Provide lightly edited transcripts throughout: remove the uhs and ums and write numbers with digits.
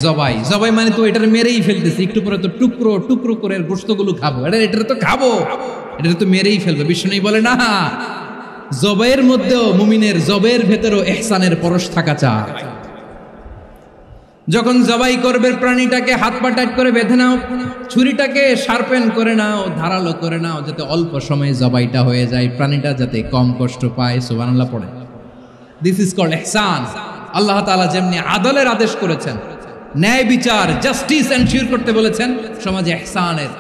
জবাই জবাই মানে তো এটার মেরেই ফেলতেছি, একটু পরে তো টুকরো টুকরো করে গোশতগুলো খাবো, এটা তো খাবো, এটা তো মেরেই ফেলবে। বিষ্ণু বলে না, জবাইয়ের মধ্যেও মুমিনের জবের ভেতরেও ইহসানের পরশ থাকা চাই। যখন জবাই করবে প্রাণীটাকে হাত পা টাইট করে বেঁধে নাও, ছুরিটাকে শার্পেন করে নাও, ধারালো করে নাও, যাতে অল্প সময়ে জবাইটা হয়ে যায়, প্রাণীটা যাতে কম কষ্ট পায়। সুবহানাল্লাহ পড়ে। দিস ইজ কল্ড ইহসান। আল্লাহ তাআলা যেমনি আদলের আদেশ করেছেন, ন্যায় বিচার জাস্টিস এনশিওর করতে বলেছেন, সমাজে ইহসানের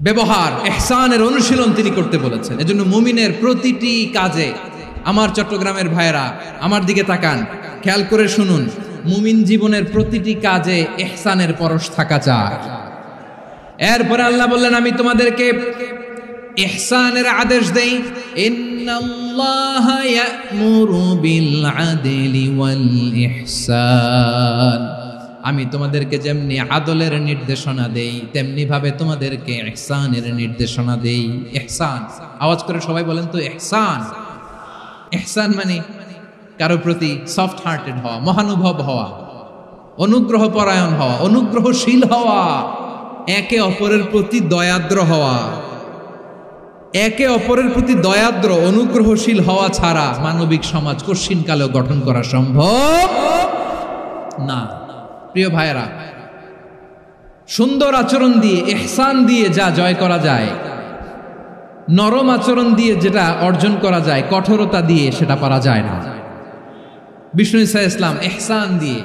ব্যবহার, ইহসানের অনুশীলন তিনি করতে বলেছেন। এজন্য মুমিনের প্রতিটি কাজে, আমার চট্টগ্রামের ভাইরা আমার দিকে তাকান, খেয়াল করে শুনুন, মুমিন জীবনের প্রতিটি কাজে ইহসানের পরশ থাকা চাই। এরপরে আল্লাহ বললেন, আমি তোমাদেরকে ইহসানের আদেশ দেই। ইন্নাল্লাহা ইয়া'মুরু বিল আদলি ওয়াল ইহসান। আমি তোমাদেরকে যেমনি আদলের নির্দেশনা দেই, তেমনি ভাবে তোমাদেরকে ইহসানের নির্দেশনা দেই। ইহসান, আওয়াজ করে সবাই বলেন তো ইহসান। ইহসান মানে কারো প্রতি সফট হার্টেড হওয়া, মহানুভব হওয়া, অনুগ্রহ পরায়ণ হওয়া, অনুগ্রহশীল হওয়া, একে অপরের প্রতি দয়াদ্র হওয়া। একে অপরের প্রতি দয়াদ্র অনুগ্রহশীল হওয়া ছাড়া মানবিক সমাজ কশিনকালেও গঠন করা সম্ভব না। প্রিয় ভাইয়েরা, সুন্দর আচরণ দিয়ে, ইহসান দিয়ে যা জয় করা যায়, নরম আচরণ দিয়ে যেটা অর্জন করা যায়, কঠোরতা দিয়ে সেটা পারা যায় না। বিষ্ণু ঈসা ইসলাম ইহসান দিয়ে,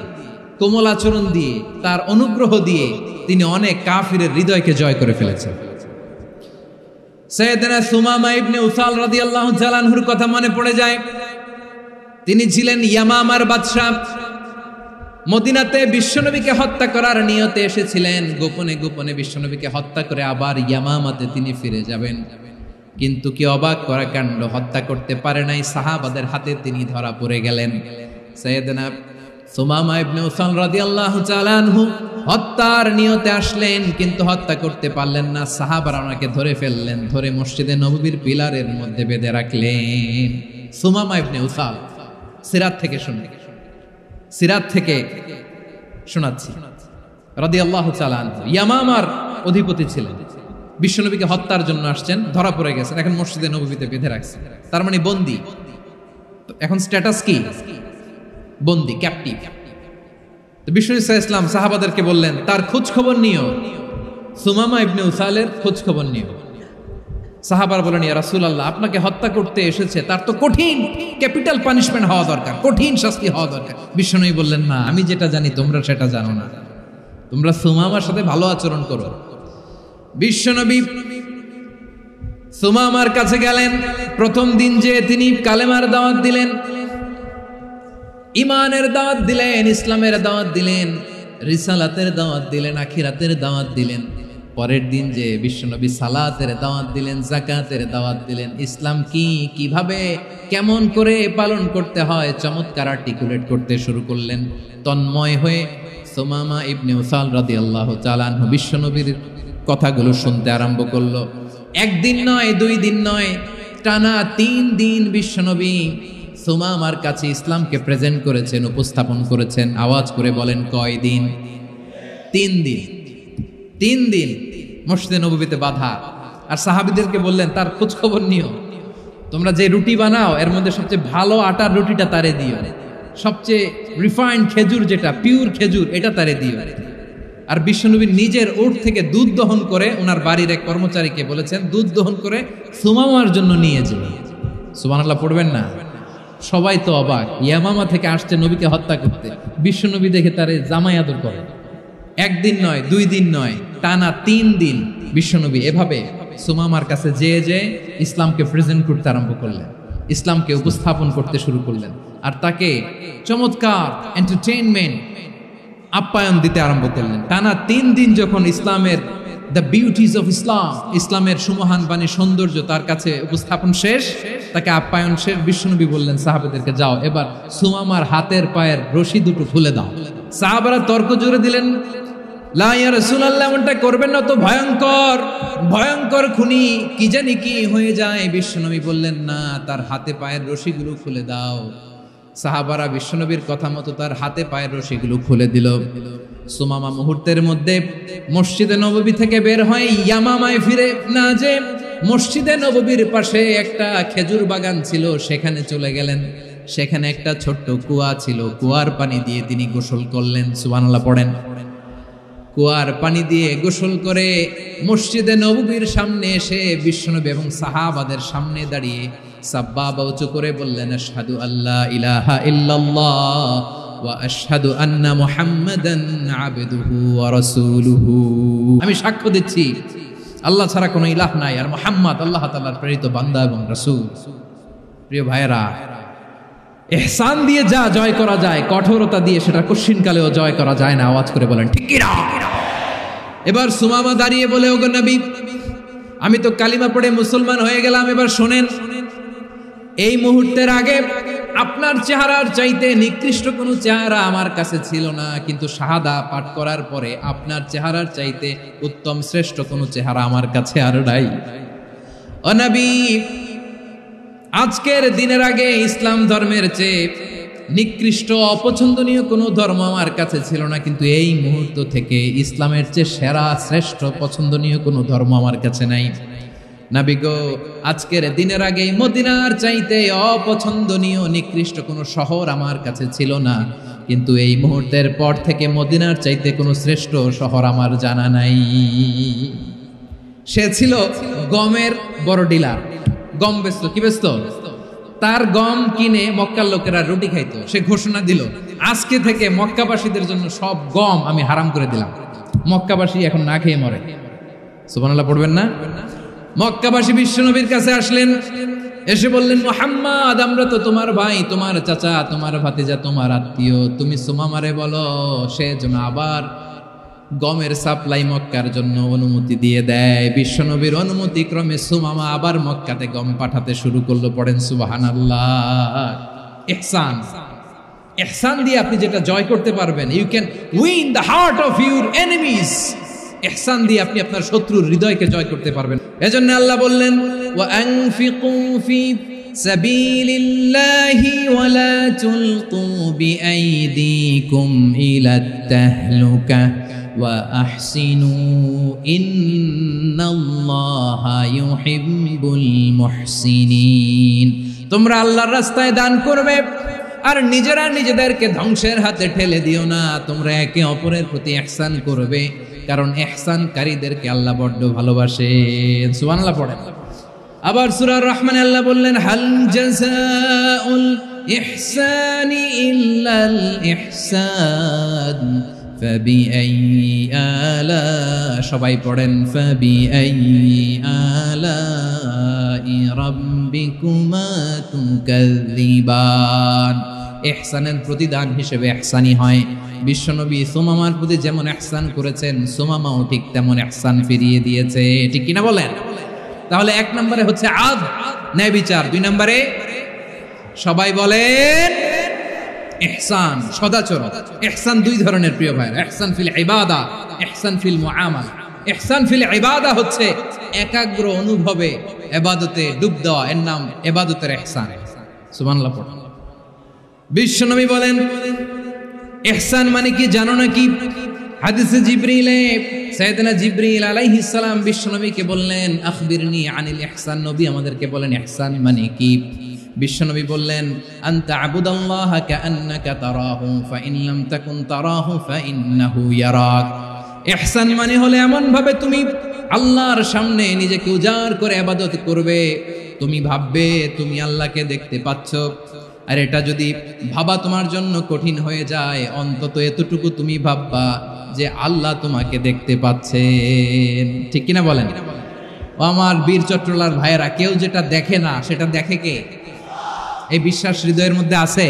কোমল আচরণ দিয়ে, তার অনুগ্রহ দিয়ে তিনি অনেক কাফিরের হৃদয়কে জয় করে ফেলেছেন। সাইয়েদনা সুমামা ইবনে উসাল রাদিয়াল্লাহু তাআলা আনহুর কথা মনে পড়ে যায়। তিনি ছিলেন ইয়ামামার বাদশা। মদিনাতে বিশ্বনবীকে হত্যা করার নিয়তে এসেছিলেন, গোপনে গোপনে বিশ্বনবীকে হত্যা করে আবার ইয়ামামাতে তিনি ফিরে যাবেন। কিন্তু কি অবাক করা কাণ্ড, হত্যা করতে পারে নাই, সাহাবাদের হাতে তিনি ধরা পড়ে গেলেন। সাইয়েদনা সুমামা ইবনে উসাল রাদিয়াল্লাহু তাআলা আনহু হত্যার নিয়তে আসলেন, কিন্তু হত্যা করতে পারলেন না। সাহাবারা ওনাকে ধরে ফেললেন, ধরে মসজিদে নববীর পিলারের মধ্যে বেঁধে রাখলেন। সুমামা ইবনে উসাল, সিরাত থেকে শুনে, সিরাত থেকে শোনাচ্ছি, রাদিয়াল্লাহু তাআলা আনহু ইয়ামামার অধিপতি ছিলেন। বিশ্বনবীকে হত্যার জন্য আসছেন, ধরা পড়ে গেছেন, এখন মসজিদে নববীতে বেঁধে রাখছেন, তার মানে বন্দী। এখন স্ট্যাটাস কি? বন্দী, ক্যাপটিভ। বিষ্ণু ঈসা ইসলাম সাহাবাদেরকে বললেন, তার খোঁজ খবর নিও, সুমামা ইবনে উসালের খোঁজ খবর নিও। সাহাবার বলেন, ইয়া রাসূলুল্লাহ, আপনাকে হত্যা করতে এসেছে, তার তো কঠিন ক্যাপিটাল পানিশমেন্ট হওয়া দরকার, কঠিন শাস্তি হওয়া দরকার। বিষ্ণু বললেন, না, আমি যেটা জানি তোমরা সেটা জানো না, তোমরা সুমামার সাথে ভালো আচরণ করো। বিশ্বনবী সুমামার কাছে গেলেন। প্রথম দিন যে তিনি কালেমার দাওয়াত দিলেন, ইমানের দাওয়াত দিলেন, ইসলামের দাওয়াত দিলেন, রিসালাতের দাওয়াত দিলেন, আখিরাতের দাওয়াত দিলেন। পরের দিন যে বিশ্বনবী সালাতের দাওয়াত দিলেন, যাকাতের দাওয়াত দিলেন, ইসলাম কি, কিভাবে, কেমন করে পালন করতে হয়, চমৎকার আর্টিকুলেট করতে শুরু করলেন। তন্ময় হয়ে সুমামা ইবনে উসাল রাদিয়াল্লাহু তাআলা আনহু বিশ্বনবীর কথাগুলো শুনতে আরম্ভ করলো। একদিন নয়, 2 দিন নয়, টানা 3 দিন বিশ্বনবী সুমামার কাছে ইসলামকে প্রেজেন্ট করেছেন, উপস্থাপন করেছেন। আওয়াজ করে বলেন, কয় দিন? 3 দিন। 3 দিন মসজিদে নববীতে বাঁধা। আর সাহাবীদেরকে বললেন, তার খোঁজ খবর নিও, তোমরা যে রুটি বানাও এর মধ্যে সবচেয়ে ভালো আটার রুটিটা তারে দিও, সবচেয়ে রিফাইন্ড খেজুর, যেটা পিওর খেজুর, এটা তারে দিও। আর বিশ্বনবী নিজের উট থেকে দুধ দহন করে ওনার বাড়ির এক কর্মচারীকে বলেছেন, দুধ দহন করে সুমামার জন্য নিয়ে যাবে। সুবহানাল্লাহ পড়বেন না? সবাই তো অবাক, ইয়ামামা থেকে আসছে নবীকে হত্যা করতে, বিশ্বনবী দেখে তারে জামাই আদর করে। 1 দিন নয়, 2 দিন নয়, টানা 3 দিন বিশ্বনবী এভাবে সুমামার কাছে যেয়ে ইসলামকে প্রেজেন্ট করতে আরম্ভ করলেন, ইসলামকে উপস্থাপন করতে শুরু করলেন। আর তাকে চমৎকার এন্টারটেইনমেন্ট, আপ্যায়ন দিতে আরম্ভ করলেন। টানা 3 দিন যখন ইসলামের দ্য বিউটিজ অফ ইসলাম, ইসলামের সুমহান বাণী, সৌন্দর্য তার কাছে উপস্থাপন শেষ, তাকে আপ্যায়ন শেষ, বিশ্বনবী বললেন সাহাবাদেরকে, যাও এবার সুমামার হাতের পায়ের রশি দুটো খুলে দাও। সাহাবারা তর্ক জুড়ে দিলেন, লা ইয়া রাসূলুল্লাহ, এমনটা করবেন না, তো ভয়ঙ্কর, ভয়ঙ্কর খুনি, কি জানি কি হয়ে যায়। বিশ্বনবী বললেন, না, তার হাতে পায়ের রশিগুলো খুলে দাও। সাহাবারা বিশ্বনবীর কথা মতো তার হাতে পায়ের রশিগুলো খুলে দিল। সুমামা মুহূর্তের মধ্যে মসজিদে নববী থেকে বের হয়, ইয়ামামায় ফিরে না যে মসজিদে নববীর পাশে একটা খেজুর বাগান ছিল, সেখানে চলে গেলেন। সেখানে একটা ছোট্ট কুয়া ছিল, কুয়ার পানি দিয়ে তিনি গোসল করলেন। সুবহানাল্লাহ পড়েন। কুয়ার পানি দিয়ে গোসল করে মসজিদে নববীর সামনে এসে বিশ্বনবী এবং সাহাবাদের সামনে দাঁড়িয়ে সাব্বাবা উঁচু করে বললেন, আশহাদু আল্লা ইলাহা ইল্লাল্লাহ ওয়া আশহাদু আন্না মুহাম্মাদান আবদুহু ওয়া রাসূলুহু। আমি সাক্ষ্য দিচ্ছি আল্লাহ ছাড়া কোনো ইলাহ নাই, আর মুহাম্মদ আল্লাহ তাআলার প্রেরিত বান্দা এবং রাসূল। প্রিয় ভাইয়েরা, ইহসান দিয়ে যা জয় করা যায়, কঠোরতা দিয়ে সেটা কঠিনকালেও জয় করা যায় না। আওয়াজ করে বলেন ঠিক কি না? এবার সুমামা দাঁড়িয়ে বলে, ওগো নবী, আমি তো কালিমা পড়ে মুসলমান হয়ে গেলাম, এবার শোনেন, এই মুহূর্তের আগে আপনার চেহারার চাইতে নিকৃষ্ট কোনো চেহারা আমার কাছে ছিল না, কিন্তু শাহাদা পাঠ করার পরে আপনার চেহারার চাইতে উত্তম শ্রেষ্ঠ কোনো চেহারা আমার কাছে আর নাই। ও নবী, আজকের দিনের আগে ইসলাম ধর্মের চেয়ে নিকৃষ্ট অপছন্দনীয় কোনো ধর্ম আমার কাছে ছিল না, কিন্তু এই মুহূর্ত থেকে ইসলামের চেয়ে সেরা শ্রেষ্ঠ পছন্দনীয় কোনো ধর্ম আমার কাছে নাই। নবী গো, আজকের দিনের আগে মদিনার চাইতে অপছন্দনীয় নিকৃষ্ট কোনো শহর আমার কাছে ছিল না, কিন্তু এই মুহূর্তের পর থেকে মদিনার চাইতে কোনো শ্রেষ্ঠ শহর আমার জানা নাই। সে ছিল গমের বড় ডিলার, গম বেচত। কি বেচত? তার গম কিনে মক্কার লোকেরা রুটি খাইতো। সে ঘোষণা দিল, আজকে থেকে মক্কাবাসীদের জন্য সব গম আমি হারাম করে দিলাম, মক্কাবাসী এখন না খেয়ে মরে। সুবহানাল্লাহ পড়বেন না? মক্কাবাসী বিশ্বনবীর কাছে আসলেন, এসে বললেন, মুহাম্মদ, আমরা তো তোমার ভাই, তোমার চাচা, তোমার ভাতিজা, তোমার আত্মীয়, তুমি সুমামারে বলো সে যেন আবার গমের সাপ্লাই মক্কার জন্য অনুমতি দিয়ে দেয়। বিশ্বনবীর অনুমতি ক্রমে সুমামা আবার মক্কাতে গম পাঠাতে শুরু করলো। পড়েন সুবহানাল্লাহ। ইহসান, ইহসান দিয়ে আপনি যেটা জয় করতে পারবেন, you can win the heart of your enemies. ইহসান দিয়ে আপনি আপনার শত্রুর হৃদয়কে জয় করতে পারবেন। এজন্য আল্লাহ বললেন, ওয়া আনফিকু ফি সাবিলিল্লাহি ওয়া লা তুলকু বিআইদিকুম ইলাত তাহলুকা ওয়া আহসিনু ইন্নাল্লাহা ইউহিব্বুল মুহসিনিন। তোমরা আল্লাহর রাস্তায় দান করবে আর নিজেরা নিজেদেরকে ধ্বংসের হাতে ঠেলে দিও না। তোমরা একে অপরের প্রতি ইহসান করবে, কারণ ইহসানকারীদেরকে আল্লাহ বড্ড ভালোবাসেন। সুবহানাল্লাহ পড়েন। আবার সূরা রহমানে আল্লাহ বললেন, হাল জাযাউল ইহসানি ইল্লাল ইহসান ফাবিআইয়ি আলা, সবাই পড়েন, ফাবিআইয়ি আলাই রাব্বিকুমা তুকাযযিবান। ইহসানের প্রতিদান হিসেবে ইহসানি হয়। বিশ্বনবী সুমামার প্রতি যেমন ইহসান করেছেন, সুমামাও ঠিক তেমন ইহসান ফিরিয়ে দিয়েছে। ঠিক কিনা বলেন? তাহলে এক নম্বরে হচ্ছে আদ, ন্যায় বিচার। দুই নম্বরে সবাই বলেন ইহসান, সদাচরণ। ইহসান দুই ধরনের প্রিয় ভাইরা, ইহসান ফিল ইবাদা, ইহসান ফিল মুআমালা। ইহসান ফিল ইবাদা হচ্ছে একাগ্র অনুভবে ইবাদতে ডুব দেওয়া, এর নাম ইবাদতের ইহসান। সুবহানাল্লাহ পড়ুন। বিশ্বনবী বলেন, ইহসান মানে কি জানো নাকি? হাদিসে জিবরিলে সাইয়েদনা জিবরিল আলাইহিস সালাম বিশ্বনবীকে বললেন, আখবিরনি আনিল ইহসান। নবী আমাদেরকে বলেন ইহসান মানে কি? বিশ্বনবী বললেন, আনতা আবুদাল্লাহা কাআন্নাকা তারাহু ফাইন লাম তাকুন তারাহু ফাইন্নাহু ইয়ারাক। ইহসান মানে হলো এমন ভাবে তুমি আল্লাহর সামনে নিজেকে উজাড় করে ইবাদত করবে, তুমি ভাববে তুমি আল্লাহকে দেখতে পাচ্ছ। আর এটা যদি ভাবা তোমার জন্য কঠিন হয়ে যায়, অন্তত এতটুকু তুমি ভাববা যে আল্লাহ তোমাকে দেখতে পাচ্ছেন। ঠিক কিনা বলেন? ও আমার বীর চট্টলার ভাইয়েরা, কেউ যেটা দেখে না সেটা দেখে কে? এই বিশ্বাস হৃদয়ের মধ্যে আছে?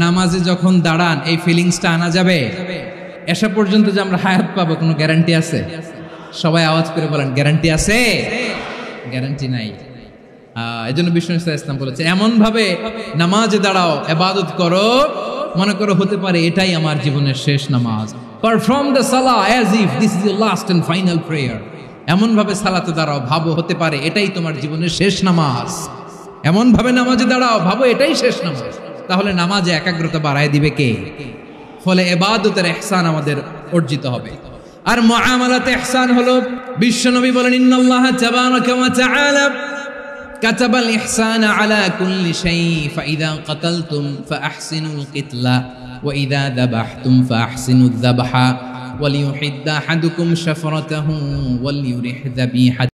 নামাজে যখন দাঁড়ান এই ফিলিংসটা আনা যাবে? এসা পর্যন্ত যে আমরা হায়াত পাবো কোনো গ্যারান্টি আছে? সবাই আওয়াজ করে বলেন, গ্যারান্টি আছে? গ্যারান্টি নাই। এজন্য বিষ্ণু ইসলাম বলেছে, এমন ভাবে নামাজে দাঁড়াও, ইবাদত করো, মনে করো হতে পারে এটাই আমার জীবনের শেষ নামাজ। পারফর্ম দ্য সালাহ as if this is your last and final prayer. এমন ভাবে সালাতে দাঁড়াও, ভাবো হতে পারে এটাই তোমার জীবনের শেষ নামাজ। এমন ভাবে নামাজে দাঁড়াও, ভাবো এটাই শেষ নামাজ। তাহলে নামাজে একাগ্রতা বাড়ায় দিবে কে? ফলে ইবাদতের ইহসান আমাদের অর্জিত হবে। আর মুআমালাতে ইহসান হলো, বিশ্বনবী বলেন ইন্নাল্লাহা তাবারাকা ওয়া তাআলা কাতাবাল ইহসানা আলা কুল্লি শাই ফাইযা কাতালতুম ফাআহসিনুল কিতলা ওয়া ইযা যাবাহতুম ফাআহসিনুয যাবহা ওয়ালিয়ুহিদ্দা আহাদুকুম শাফরাতাহু ওয়ালিয়ুরিহ যাবিহা।